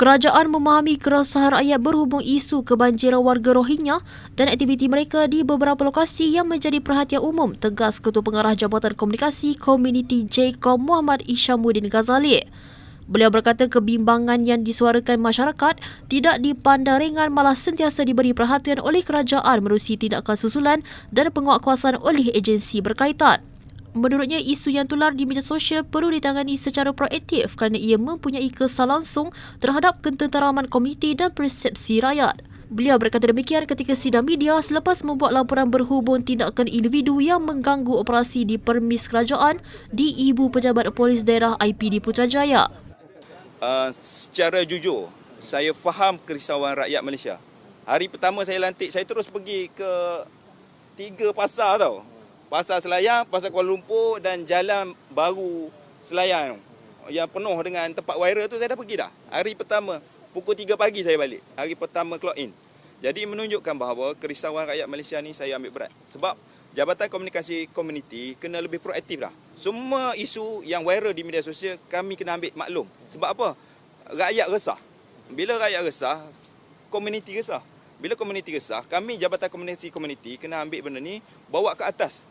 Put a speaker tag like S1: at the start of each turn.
S1: Kerajaan memahami keresahan rakyat berhubung isu kebanjiran warga Rohingya dan aktiviti mereka di beberapa lokasi yang menjadi perhatian umum, tegas Ketua Pengarah Jabatan Komunikasi Komuniti JKOM Muhammad Ishamuddin Ghazali. Beliau berkata kebimbangan yang disuarakan masyarakat tidak dipandang ringan, malah sentiasa diberi perhatian oleh kerajaan menerusi tindakan susulan dan penguatkuasaan oleh agensi berkaitan. Menurutnya, isu yang tular di media sosial perlu ditangani secara proaktif kerana ia mempunyai kesan langsung terhadap ketenteraman komuniti dan persepsi rakyat. Beliau berkata demikian ketika sidang media selepas membuat laporan berhubung tindakan individu yang mengganggu operasi di permis kerajaan di Ibu Pejabat Polis Daerah IPD Putrajaya.
S2: Secara jujur, saya faham kerisauan rakyat Malaysia. Hari pertama saya lantik, saya terus pergi ke 3 pasar tau. Pasar Selayar, Pasar Kuala Lumpur dan Jalan Baru Selayar yang penuh dengan tempat viral tu saya dah pergi dah. Hari pertama, pukul 3 pagi saya balik. Hari pertama clock in. Jadi menunjukkan bahawa kerisauan rakyat Malaysia ni saya ambil berat. Sebab Jabatan Komunikasi Komuniti kena lebih proaktif dah. Semua isu yang viral di media sosial kami kena ambil maklum. Sebab apa? Rakyat resah. Bila rakyat resah, komuniti resah. Bila komuniti resah, kami Jabatan Komunikasi Komuniti kena ambil benda ni bawa ke atas.